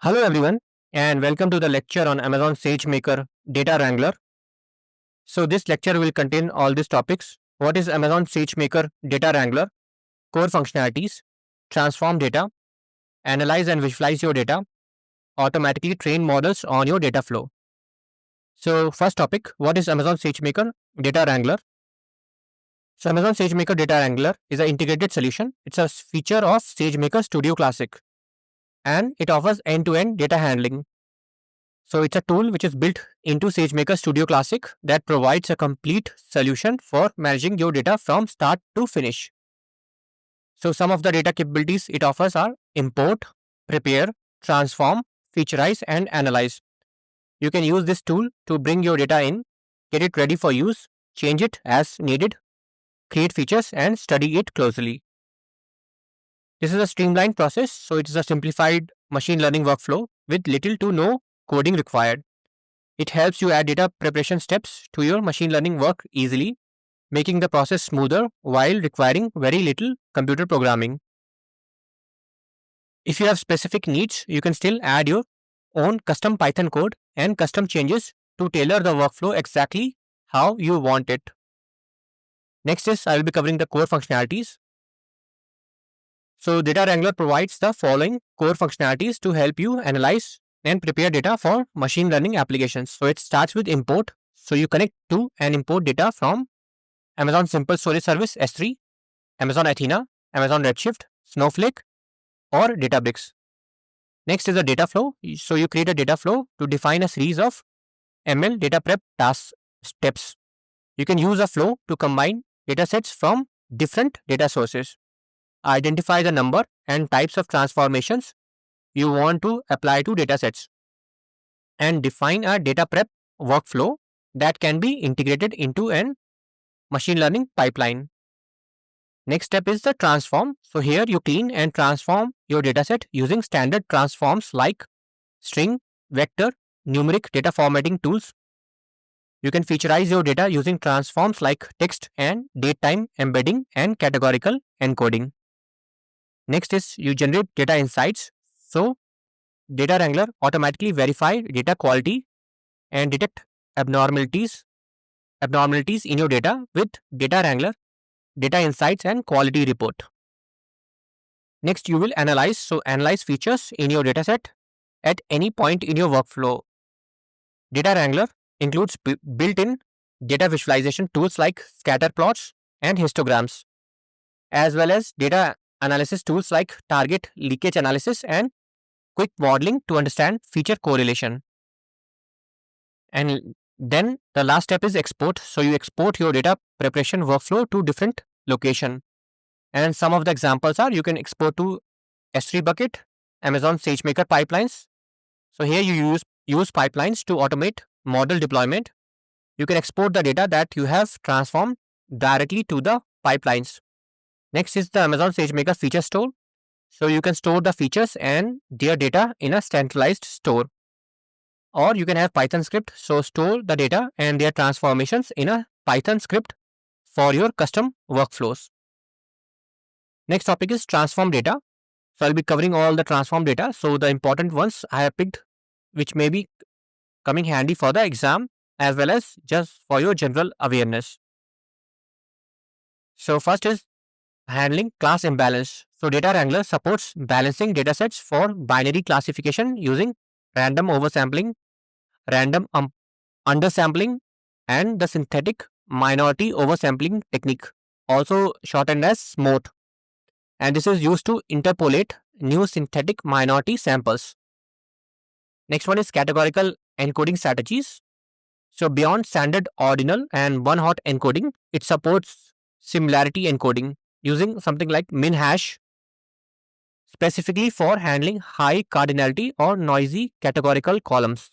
Hello everyone and welcome to the lecture on Amazon SageMaker Data Wrangler. So this lecture will contain all these topics. What is Amazon SageMaker Data Wrangler? Core functionalities, transform data, analyze and visualize your data, automatically train models on your data flow. So first topic, what is Amazon SageMaker Data Wrangler? So Amazon SageMaker Data Wrangler is an integrated solution. It's a feature of SageMaker Studio Classic and it offers end-to-end data handling. So it's a tool which is built into SageMaker Studio Classic that provides a complete solution for managing your data from start to finish. So some of the data capabilities it offers are import, prepare, transform, featurize and analyze. You can use this tool to bring your data in, get it ready for use, change it as needed, create features and study it closely. This is a streamlined process, so it is a simplified machine learning workflow with little to no coding required. It helps you add data preparation steps to your machine learning work easily, making the process smoother while requiring very little computer programming. If you have specific needs, you can still add your own custom Python code and custom changes to tailor the workflow exactly how you want it. Next is I will be covering the core functionalities. So Data Wrangler provides the following core functionalities to help you analyze and prepare data for machine learning applications. So it starts with import. So you connect to and import data from Amazon Simple Storage Service S3, Amazon Athena, Amazon Redshift, Snowflake, or Databricks. Next is the data flow. So you create a data flow to define a series of ML data prep task steps. You can use a flow to combine data sets from different data sources, identify the number and types of transformations you want to apply to datasets, and define a data prep workflow that can be integrated into an machine learning pipeline. Next step is the transform. So here you clean and transform your dataset using standard transforms like string, vector, numeric data formatting tools. You can featurize your data using transforms like text and datetime embedding and categorical encoding. Next is you generate data insights. So Data Wrangler automatically verify data quality and detect abnormalities in your data with Data Wrangler, Data Insights and Quality Report. Next, you will analyze. So analyze features in your dataset at any point in your workflow. Data Wrangler includes built-in data visualization tools like scatter plots and histograms, as well as data analysis tools like target leakage analysis and quick modeling to understand feature correlation. And then the last step is export. So you export your data preparation workflow to different location. And some of the examples are you can export to S3 bucket, Amazon SageMaker pipelines. So here you use pipelines to automate model deployment. You can export the data that you have transformed directly to the pipelines. Next is the Amazon SageMaker feature store. So you can store the features and their data in a centralized store. Or you can have Python script. So store the data and their transformations in a Python script for your custom workflows. Next topic is transform data. So I'll be covering all the transform data. So the important ones I have picked which may be coming handy for the exam as well as just for your general awareness. So first is handling class imbalance. So Data Wrangler supports balancing datasets for binary classification using random oversampling, random undersampling, and the synthetic minority oversampling technique, also shortened as SMOT. And this is used to interpolate new synthetic minority samples. Next one is categorical encoding strategies. So beyond standard ordinal and one-hot encoding, it supports similarity encoding using something like min hash specifically for handling high cardinality or noisy categorical columns.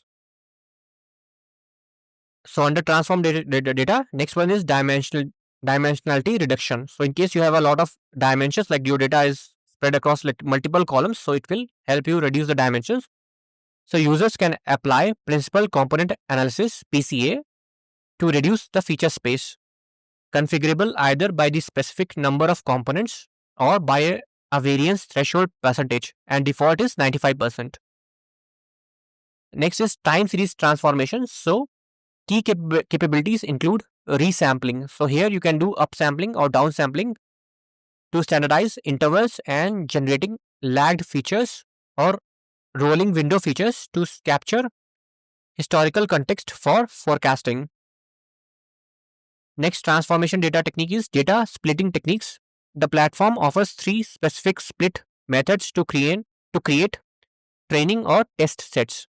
So under transform data, next one is dimensionality reduction. So in case you have a lot of dimensions, like your data is spread across like multiple columns, so it will help you reduce the dimensions. So users can apply principal component analysis PCA to reduce the feature space, configurable either by the specific number of components or by a variance threshold percentage, and default is 95%. Next is time series transformation. So key capabilities include resampling. So here you can do upsampling or downsampling to standardize intervals and generating lagged features or rolling window features to capture historical context for forecasting. Next transformation data technique is data splitting techniques. The platform offers three specific split methods to create training or test sets.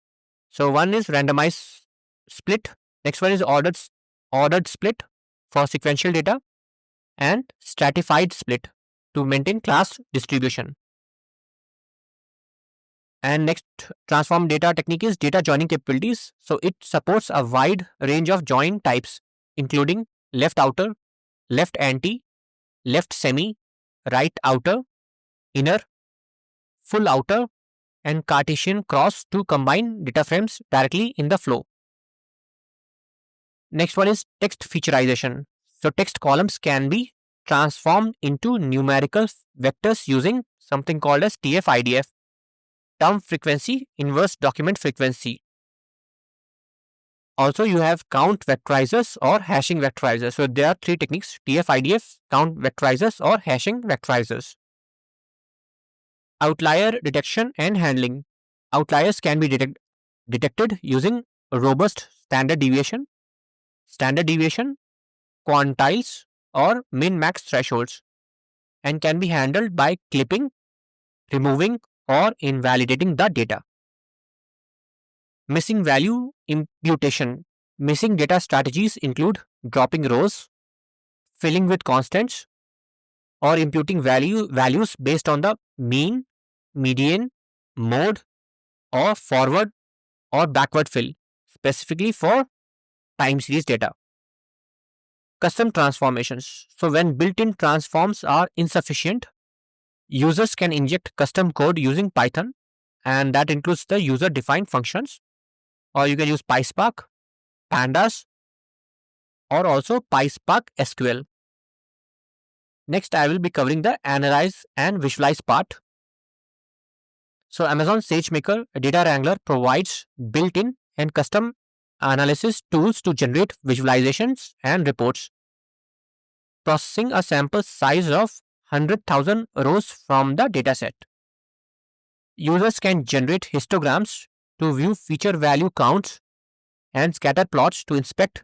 So one is randomized split, next one is ordered split for sequential data, and stratified split to maintain class distribution. And next transform data technique is data joining capabilities. So it supports a wide range of join types, including left outer, left anti, left semi, right outer, inner, full outer, and Cartesian cross to combine data frames directly in the flow. Next one is text featureization. So text columns can be transformed into numerical vectors using something called as TF-IDF, term frequency inverse document frequency. Also, you have count vectorizers or hashing vectorizers. So there are three techniques: TF-IDF, count vectorizers, or hashing vectorizers. Outlier detection and handling. Outliers can be detected using robust standard deviation, quantiles, or min-max thresholds, and can be handled by clipping, removing, or invalidating the data. Missing value imputation. Missing data strategies include dropping rows, filling with constants, or imputing values based on the mean, median, mode, or forward or backward fill, specifically for time series data. Custom transformations. So when built-in transforms are insufficient, users can inject custom code using Python, and that includes the user-defined functions, or you can use PySpark, Pandas, or also PySpark SQL. Next, I will be covering the analyze and visualize part. So Amazon SageMaker Data Wrangler provides built-in and custom analysis tools to generate visualizations and reports. Processing a sample size of 100,000 rows from the dataset. Users can generate histograms to view feature value counts and scatter plots to inspect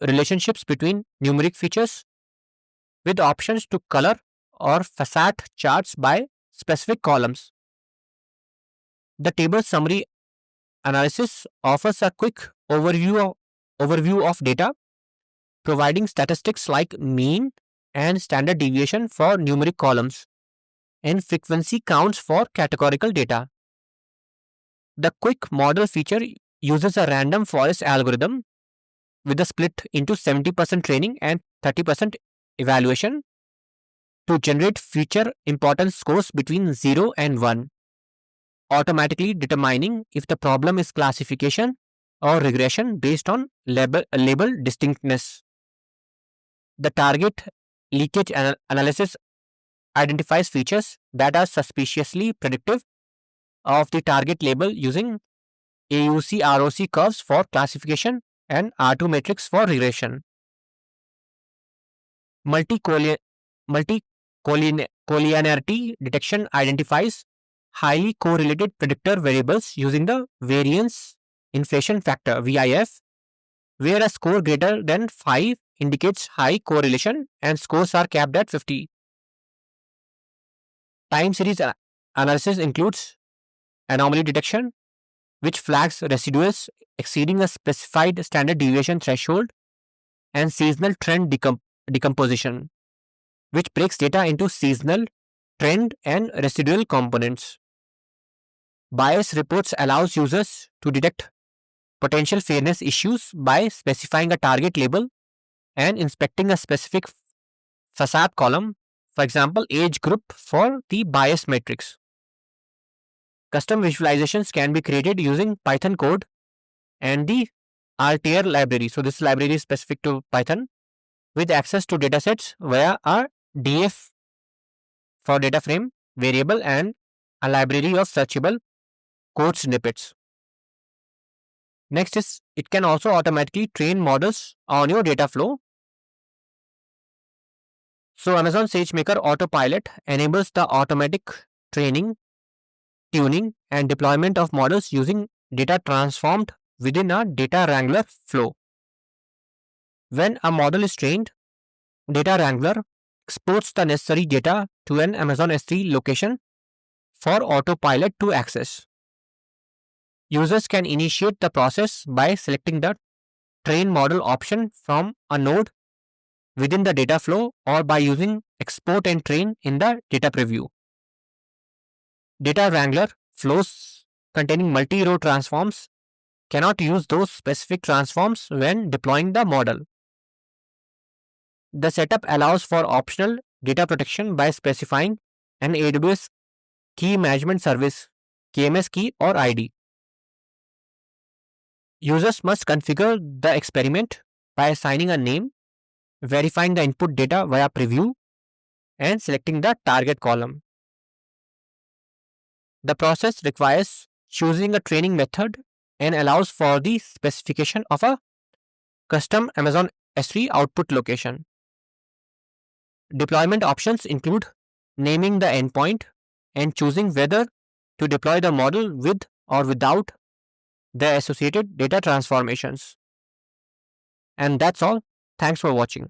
relationships between numeric features, with options to color or facet charts by specific columns. The table summary analysis offers a quick overview of data, providing statistics like mean and standard deviation for numeric columns and frequency counts for categorical data. The quick model feature uses a random forest algorithm with a split into 70% training and 30% evaluation to generate feature importance scores between 0 and 1, automatically determining if the problem is classification or regression based on label distinctness. The target leakage analysis identifies features that are suspiciously predictive of the target label using AUC ROC curves for classification and R2 matrix for regression. Multi-collinearity detection identifies highly correlated predictor variables using the variance inflation factor VIF, where a score greater than 5 indicates high correlation and scores are capped at 50. Time series analysis includes anomaly detection, which flags residuals exceeding a specified standard deviation threshold, and seasonal trend decomposition, which breaks data into seasonal, trend, and residual components. Bias reports allows users to detect potential fairness issues by specifying a target label and inspecting a specific facade column, for example, age group for the bias matrix. Custom visualizations can be created using Python code and the RTR library. So this library is specific to Python with access to datasets via a DF for data frame variable and a library of searchable code snippets. Next is it can also automatically train models on your data flow. So Amazon SageMaker Autopilot enables the automatic training, tuning, and deployment of models using data transformed within a data wrangler flow. When a model is trained, Data Wrangler exports the necessary data to an Amazon S3 location for Autopilot to access. Users can initiate the process by selecting the Train Model option from a node within the data flow or by using Export and Train in the data preview. Data Wrangler flows containing multi-row transforms cannot use those specific transforms when deploying the model. The setup allows for optional data protection by specifying an AWS Key Management Service KMS key or ID. Users must configure the experiment by assigning a name, verifying the input data via preview, and selecting the target column. The process requires choosing a training method and allows for the specification of a custom Amazon S3 output location. Deployment options include naming the endpoint and choosing whether to deploy the model with or without the associated data transformations. And that's all. Thanks for watching.